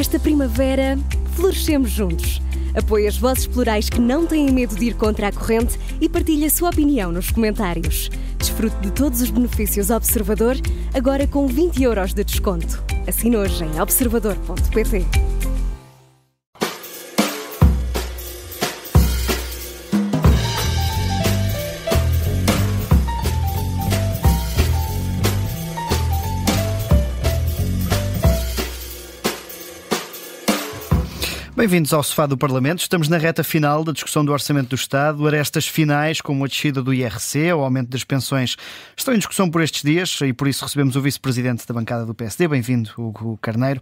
Esta primavera, florescemos juntos. Apoie as vozes plurais que não têm medo de ir contra a corrente e partilhe a sua opinião nos comentários. Desfrute de todos os benefícios Observador, agora com 20 € de desconto. Assine hoje em observador.pt. Bem-vindos ao Sofá do Parlamento. Estamos na reta final da discussão do Orçamento do Estado. Arestas finais, como a descida do IRC, o aumento das pensões, estão em discussão por estes dias e por isso recebemos o Vice-Presidente da bancada do PSD. Bem-vindo, Hugo Carneiro.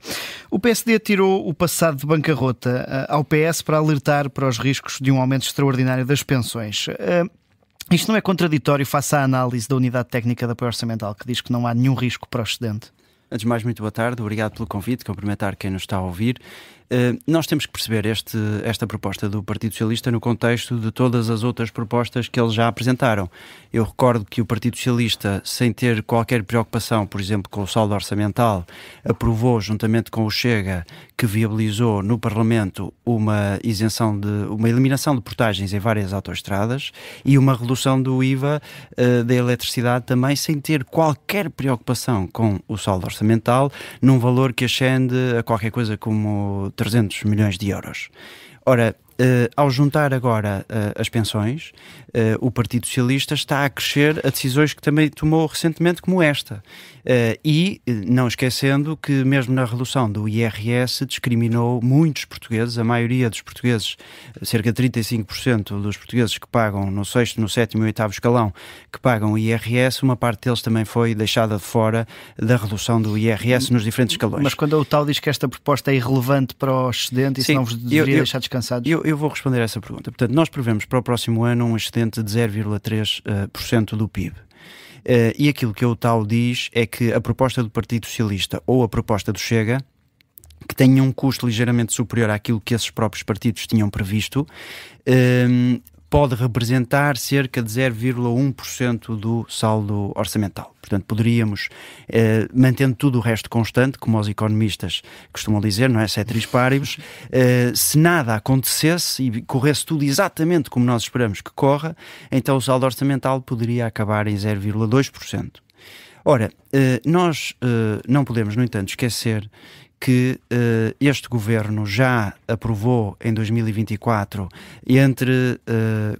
O PSD tirou o passado de bancarrota ao PS para alertar para os riscos de um aumento extraordinário das pensões. Isto não é contraditório face à análise da Unidade Técnica de Apoio Orçamental, que diz que não há nenhum risco para o excedente? Antes de mais, muito boa tarde. Obrigado pelo convite, cumprimentar quem nos está a ouvir. Nós temos que perceber esta proposta do Partido Socialista no contexto de todas as outras propostas que eles já apresentaram. Eu recordo que o Partido Socialista, sem ter qualquer preocupação, por exemplo, com o saldo orçamental, aprovou, juntamente com o Chega, que viabilizou no Parlamento uma eliminação de portagens em várias autoestradas e uma redução do IVA da eletricidade também, sem ter qualquer preocupação com o saldo orçamental, num valor que ascende a qualquer coisa como 300 milhões de euros. Ora, ao juntar agora as pensões, o Partido Socialista está a crescer a decisões que também tomou recentemente, como esta. E não esquecendo que mesmo na redução do IRS discriminou muitos portugueses, a maioria dos portugueses, cerca de 35% dos portugueses que pagam no 6º, no 7º e 8º escalão, que pagam o IRS, uma parte deles também foi deixada de fora da redução do IRS nos diferentes escalões. Mas quando o tal diz que esta proposta é irrelevante para o excedente, isso não vos deveria deixar descansados? Eu vou responder a essa pergunta. Portanto, nós prevemos para o próximo ano um excedente de 0,3% do PIB. E aquilo que o tal diz é que a proposta do Partido Socialista ou a proposta do Chega, que tenha um custo ligeiramente superior àquilo que esses próprios partidos tinham previsto, pode representar cerca de 0,1% do saldo orçamental. Portanto, poderíamos, mantendo tudo o resto constante, como os economistas costumam dizer, não é? Ceteris paribus, se nada acontecesse e corresse tudo exatamente como nós esperamos que corra, então o saldo orçamental poderia acabar em 0,2%. Ora, nós não podemos, no entanto, esquecer que este governo já aprovou em 2024, entre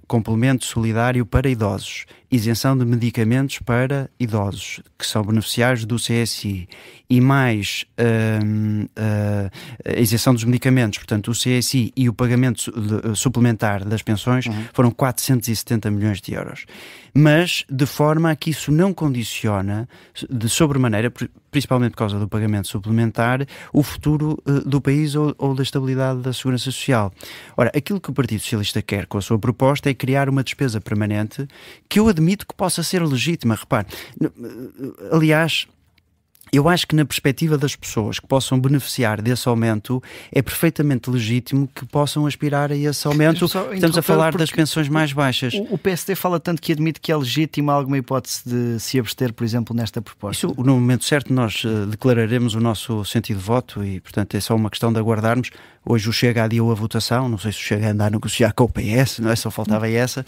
complemento solidário para idosos, isenção de medicamentos para idosos que são beneficiários do CSI e mais a isenção dos medicamentos, portanto o CSI e o pagamento suplementar das pensões, foram 470 milhões de euros. Mas de forma a que isso não condiciona de sobremaneira, principalmente por causa do pagamento suplementar, o futuro do país ou da estabilidade da segurança social. Ora, aquilo que o Partido Socialista quer com a sua proposta é criar uma despesa permanente que eu admito que possa ser legítima. Repare, aliás, eu acho que na perspectiva das pessoas que possam beneficiar desse aumento, é perfeitamente legítimo que possam aspirar a esse aumento. Estamos a falar das pensões mais baixas. O PSD fala tanto que admite que é legítima alguma hipótese de se abster, por exemplo, nesta proposta. Isso, no momento certo, nós declararemos o nosso sentido de voto e, portanto, é só uma questão de aguardarmos. Hoje o Chega adiou a votação, não sei se o Chega anda a negociar com o PS, não é? Só faltava essa.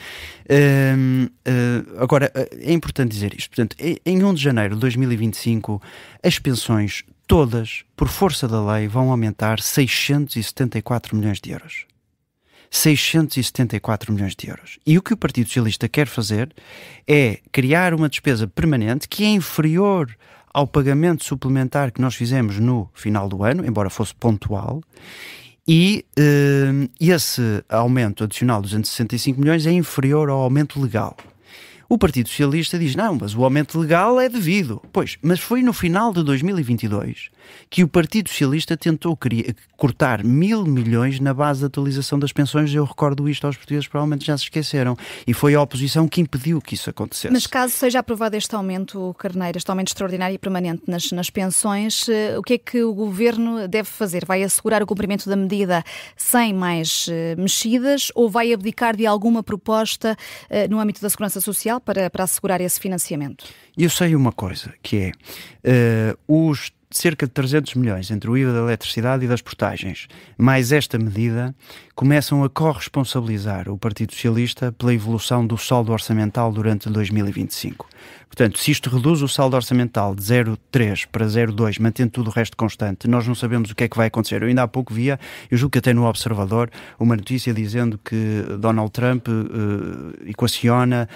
Agora, é importante dizer isto. Portanto, em 1 de janeiro de 2025, as pensões todas, por força da lei, vão aumentar 674 milhões de euros. 674 milhões de euros. E o que o Partido Socialista quer fazer é criar uma despesa permanente que é inferior ao pagamento suplementar que nós fizemos no final do ano, embora fosse pontual, e esse aumento adicional de 265 milhões é inferior ao aumento legal. O Partido Socialista diz, não, mas o aumento legal é devido. Pois, mas foi no final de 2022 que o Partido Socialista tentou cortar 1.000 milhões na base da atualização das pensões. Eu recordo isto aos portugueses, provavelmente já se esqueceram. E foi a oposição que impediu que isso acontecesse. Mas caso seja aprovado este aumento, Carneiro, este aumento extraordinário e permanente nas pensões, o que é que o Governo deve fazer? Vai assegurar o cumprimento da medida sem mais mexidas ou vai abdicar de alguma proposta no âmbito da segurança social para assegurar esse financiamento? Eu sei uma coisa, que é os cerca de 300 milhões entre o IVA da eletricidade e das portagens, mais esta medida, começam a corresponsabilizar o Partido Socialista pela evolução do saldo orçamental durante 2025. Portanto, se isto reduz o saldo orçamental de 0,3 para 0,2, mantendo tudo o resto constante, nós não sabemos o que é que vai acontecer. Eu ainda há pouco via, eu julgo que até no Observador, uma notícia dizendo que Donald Trump equaciona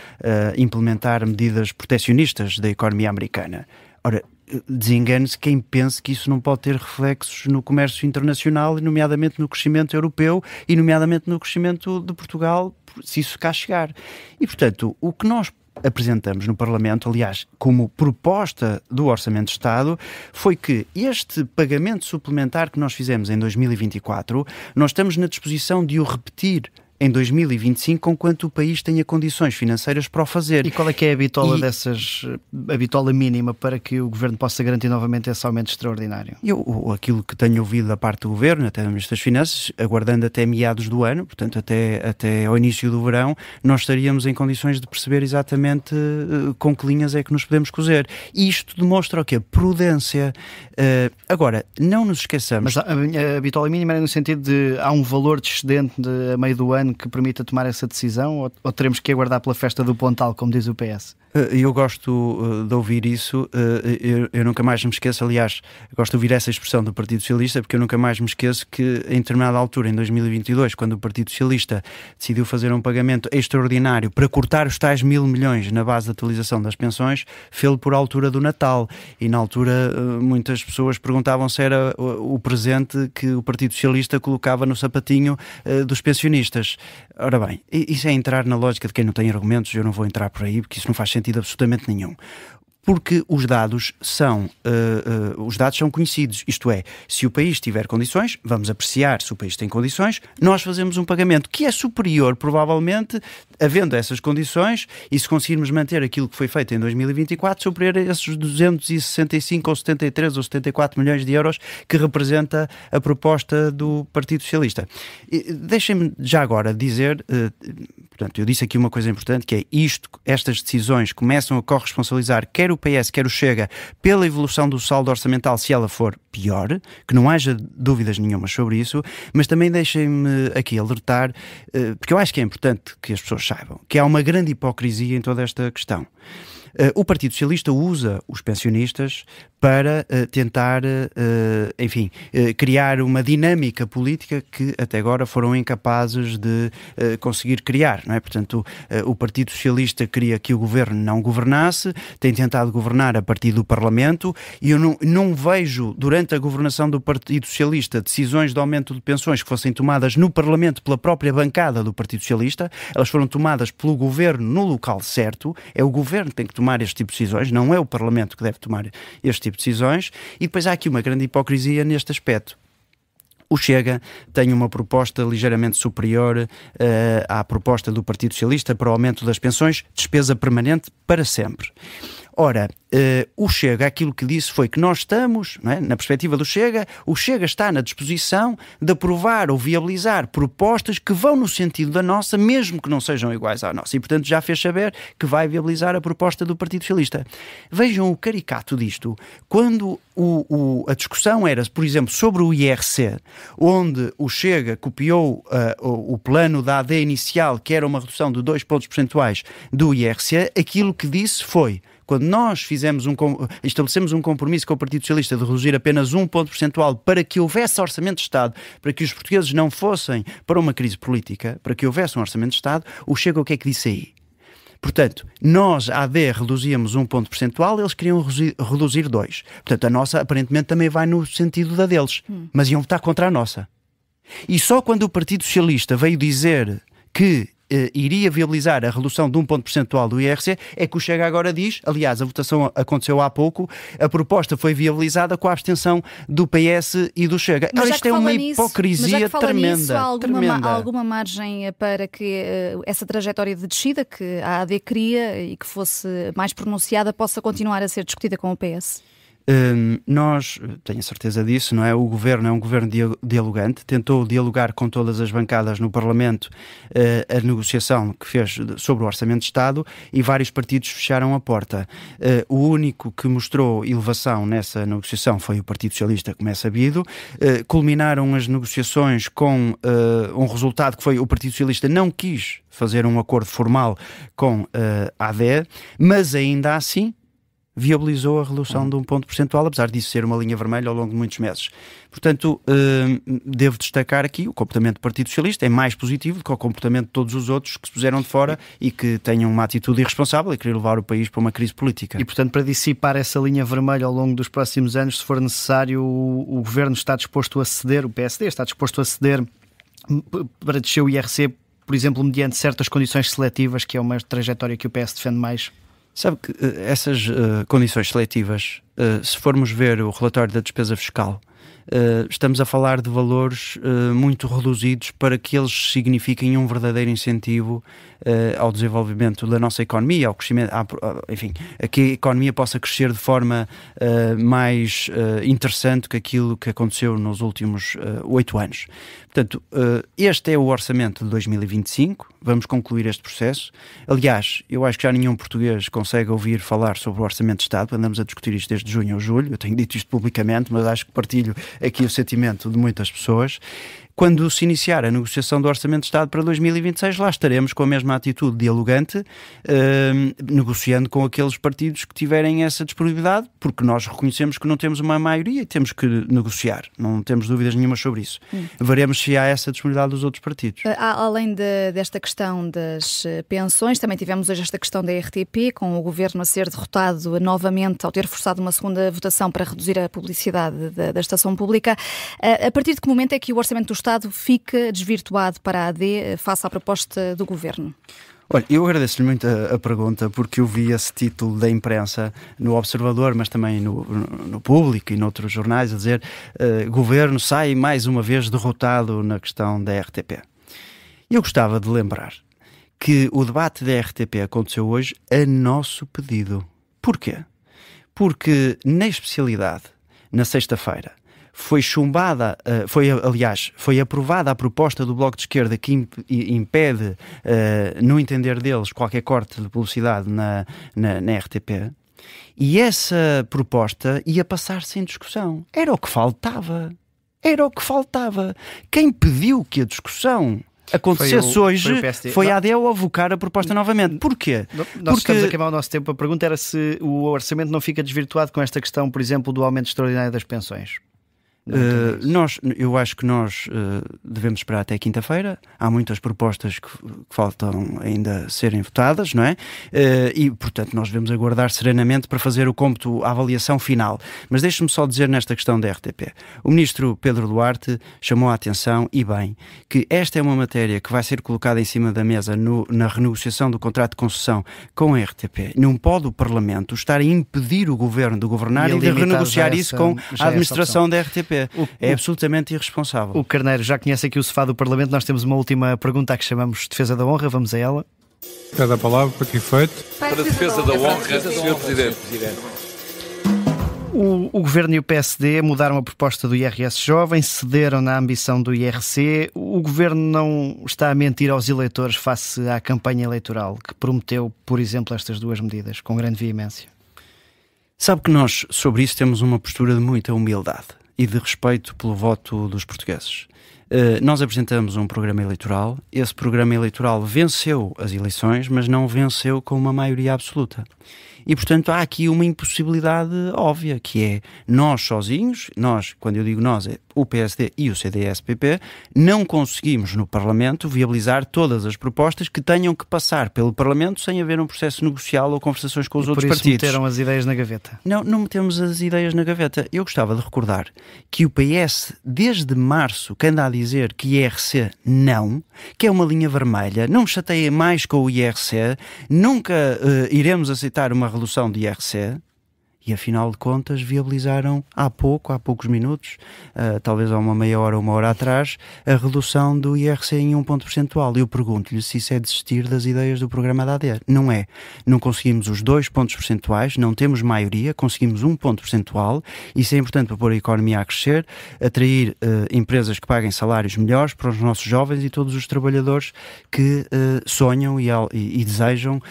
implementar medidas protecionistas da economia americana. Ora, desengane-se quem pense que isso não pode ter reflexos no comércio internacional, e nomeadamente no crescimento europeu e nomeadamente no crescimento de Portugal, se isso cá chegar. E, portanto, o que nós apresentamos no Parlamento, aliás, como proposta do Orçamento de Estado, foi que este pagamento suplementar que nós fizemos em 2024, nós estamos na disposição de o repetir em 2025, conquanto o país tenha condições financeiras para o fazer. E qual é que é a bitola a bitola mínima para que o Governo possa garantir novamente esse aumento extraordinário? Aquilo que tenho ouvido da parte do Governo, até do Ministro das Finanças, aguardando até meados do ano, portanto até ao início do verão, nós estaríamos em condições de perceber exatamente com que linhas é que nos podemos cozer. E isto demonstra o quê? Prudência. Agora, não nos esqueçamos... Mas a bitola mínima é no sentido de há um valor de excedente a meio do ano que permita tomar essa decisão, ou teremos que aguardar pela festa do Pontal, como diz o PS? Eu gosto de ouvir isso, eu nunca mais me esqueço, aliás, gosto de ouvir essa expressão do Partido Socialista, porque eu nunca mais me esqueço que em determinada altura, em 2022, quando o Partido Socialista decidiu fazer um pagamento extraordinário para cortar os tais 1.000 milhões na base de atualização das pensões, fez-lo por altura do Natal, e na altura muitas pessoas perguntavam se era o presente que o Partido Socialista colocava no sapatinho dos pensionistas. Ora bem, isso é entrar na lógica de quem não tem argumentos, eu não vou entrar por aí, porque isso não faz sentido absolutamente nenhum. Porque os dados são conhecidos, isto é, se o país tiver condições, vamos apreciar se o país tem condições, nós fazemos um pagamento que é superior, provavelmente, havendo essas condições, e se conseguirmos manter aquilo que foi feito em 2024, superior a esses 265 ou 73 ou 74 milhões de euros que representa a proposta do Partido Socialista. Deixem-me já agora dizer, portanto, eu disse aqui uma coisa importante, que é estas decisões começam a corresponsabilizar quer o PS, quer o Chega, pela evolução do saldo orçamental, se ela for pior, que não haja dúvidas nenhumas sobre isso, mas também deixem-me aqui alertar, porque eu acho que é importante que as pessoas saibam, que há uma grande hipocrisia em toda esta questão. O Partido Socialista usa os pensionistas para tentar, criar uma dinâmica política que até agora foram incapazes de conseguir criar, não é? Portanto, o Partido Socialista queria que o Governo não governasse, tem tentado governar a partir do Parlamento, e eu não vejo, durante a governação do Partido Socialista, decisões de aumento de pensões que fossem tomadas no Parlamento pela própria bancada do Partido Socialista. Elas foram tomadas pelo Governo no local certo, é o Governo que tem que tomar este tipo de decisões, não é o Parlamento que deve tomar este tipo de decisões, e depois há aqui uma grande hipocrisia neste aspecto. O Chega tem uma proposta ligeiramente superior à proposta do Partido Socialista para o aumento das pensões, despesa permanente para sempre. Ora, o Chega, aquilo que disse foi que nós estamos, não é, na perspectiva do Chega, o Chega está na disposição de aprovar ou viabilizar propostas que vão no sentido da nossa, mesmo que não sejam iguais à nossa. E, portanto, já fez saber que vai viabilizar a proposta do Partido Socialista. Vejam o caricato disto. Quando a discussão era, por exemplo, sobre o IRC, onde o Chega copiou o plano da AD inicial, que era uma redução de 2 pontos percentuais do IRC, aquilo que disse foi: quando nós estabelecemos um compromisso com o Partido Socialista de reduzir apenas 1 ponto percentual para que houvesse orçamento de Estado, para que os portugueses não fossem para uma crise política, para que houvesse um orçamento de Estado, o Chega o que é que disse aí? Portanto, nós, a AD, reduzíamos 1 ponto percentual, eles queriam reduzir 2. Portanto, a nossa aparentemente também vai no sentido da deles, mas iam votar contra a nossa. E só quando o Partido Socialista veio dizer que iria viabilizar a redução de 1 ponto percentual do IRC, é que o Chega agora diz, aliás, a votação aconteceu há pouco, a proposta foi viabilizada com a abstenção do PS e do Chega. Mas isto é uma hipocrisia tremenda. Há alguma margem para que essa trajetória de descida que a AD queria e que fosse mais pronunciada possa continuar a ser discutida com o PS? Nós, tenho a certeza disso, não é? O Governo é um Governo dialogante, tentou dialogar com todas as bancadas no Parlamento a negociação que fez sobre o Orçamento de Estado e vários partidos fecharam a porta. O único que mostrou elevação nessa negociação foi o Partido Socialista, como é sabido. Culminaram as negociações com um resultado que foi: o Partido Socialista não quis fazer um acordo formal com a AD, mas ainda assim viabilizou a redução de 1 ponto percentual, apesar disso ser uma linha vermelha ao longo de muitos meses. Portanto, devo destacar aqui o comportamento do Partido Socialista é mais positivo do que o comportamento de todos os outros que se puseram de fora e que tenham uma atitude irresponsável e querer levar o país para uma crise política. E, portanto, para dissipar essa linha vermelha ao longo dos próximos anos, se for necessário, o Governo está disposto a ceder, o PSD está disposto a ceder para descer o IRC, por exemplo, mediante certas condições seletivas, que é uma trajetória que o PS defende mais? Sabe que essas condições seletivas, se formos ver o relatório da despesa fiscal, estamos a falar de valores muito reduzidos para que eles signifiquem um verdadeiro incentivo ao desenvolvimento da nossa economia, ao crescimento, enfim, a que a economia possa crescer de forma mais interessante que aquilo que aconteceu nos últimos 8 anos. Portanto, este é o orçamento de 2025, vamos concluir este processo. Aliás, eu acho que já nenhum português consegue ouvir falar sobre o Orçamento de Estado, andamos a discutir isto desde junho ou julho, eu tenho dito isto publicamente, mas acho que partilho aqui o sentimento de muitas pessoas. Quando se iniciar a negociação do Orçamento de Estado para 2026, lá estaremos com a mesma atitude dialogante, negociando com aqueles partidos que tiverem essa disponibilidade, porque nós reconhecemos que não temos uma maioria e temos que negociar, não temos dúvidas nenhuma sobre isso. Veremos se há essa disponibilidade dos outros partidos. Além desta questão das pensões, também tivemos hoje esta questão da RTP, com o Governo a ser derrotado novamente ao ter forçado uma segunda votação para reduzir a publicidade da estação pública. A partir de que momento é que o Orçamento do Estado fica desvirtuado para a AD face à proposta do Governo? Olha, eu agradeço-lhe muito a pergunta, porque eu vi esse título da imprensa no Observador, mas também no Público e noutros jornais, a dizer Governo sai mais uma vez derrotado na questão da RTP. Eu gostava de lembrar que o debate da RTP aconteceu hoje a nosso pedido. Porquê? Porque na especialidade, na sexta-feira, foi chumbada, foi aprovada a proposta do Bloco de Esquerda que impede, no entender deles, qualquer corte de publicidade na RTP, e essa proposta ia passar sem discussão. Era o que faltava. Quem pediu que a discussão acontecesse hoje foi a AD a avocar a proposta novamente. Porquê? Nós estamos a queimar o nosso tempo. A pergunta era se o orçamento não fica desvirtuado com esta questão, por exemplo, do aumento extraordinário das pensões. Eu acho que nós devemos esperar até quinta-feira. Há muitas propostas que faltam ainda serem votadas, não é? E, portanto, nós devemos aguardar serenamente para fazer o cômputo, a avaliação final. Mas deixe-me só dizer nesta questão da RTP. O ministro Pedro Duarte chamou a atenção, e bem, que esta é uma matéria que vai ser colocada em cima da mesa na renegociação do contrato de concessão com a RTP. Não pode o Parlamento estar a impedir o Governo de governar e de renegociar isso com a administração da RTP. É absolutamente irresponsável. O Carneiro já conhece aqui o sofá do Parlamento. Nós temos uma última pergunta a que chamamos Defesa da Honra. Vamos a ela. Cada palavra para que efeito? Para a defesa da honra, Sr. Presidente. O Governo e o PSD mudaram a proposta do IRS jovem, cederam na ambição do IRC. O Governo não está a mentir aos eleitores face à campanha eleitoral que prometeu, por exemplo, estas duas medidas, com grande veemência? Sabe que nós, sobre isso, temos uma postura de muita humildade e de respeito pelo voto dos portugueses. Nós apresentamos um programa eleitoral, esse programa eleitoral venceu as eleições, mas não venceu com uma maioria absoluta. E, portanto, há aqui uma impossibilidade óbvia, que é nós sozinhos, quando eu digo nós, é o PSD e o CDS-PP, não conseguimos no Parlamento viabilizar todas as propostas que tenham que passar pelo Parlamento sem haver um processo negocial ou conversações com os outros partidos. Por isso meteram as ideias na gaveta? Não metemos as ideias na gaveta. Eu gostava de recordar que o PS, desde março, que anda a dizer que IRC não, que é uma linha vermelha, não chateia mais com o IRC, nunca iremos aceitar uma redução de IRC, e afinal de contas viabilizaram há poucos minutos, talvez há uma meia hora, uma hora atrás, a redução do IRC em 1 ponto percentual. Eu pergunto-lhe se isso é desistir das ideias do programa da AD. Não é. Não conseguimos os 2 pontos percentuais, não temos maioria, conseguimos 1 ponto percentual. Isso é importante para pôr a economia a crescer, atrair empresas que paguem salários melhores para os nossos jovens e todos os trabalhadores que sonham e desejam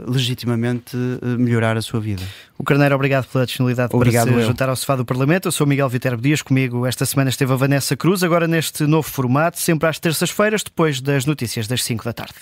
legitimamente melhorar a sua vida. O Carneiro, obrigado pela disponibilidade para se juntar ao sofá do Parlamento. Eu sou Miguel Viterbo Dias, comigo esta semana esteve a Vanessa Cruz, agora neste novo formato, sempre às terças-feiras, depois das notícias das 5 da tarde.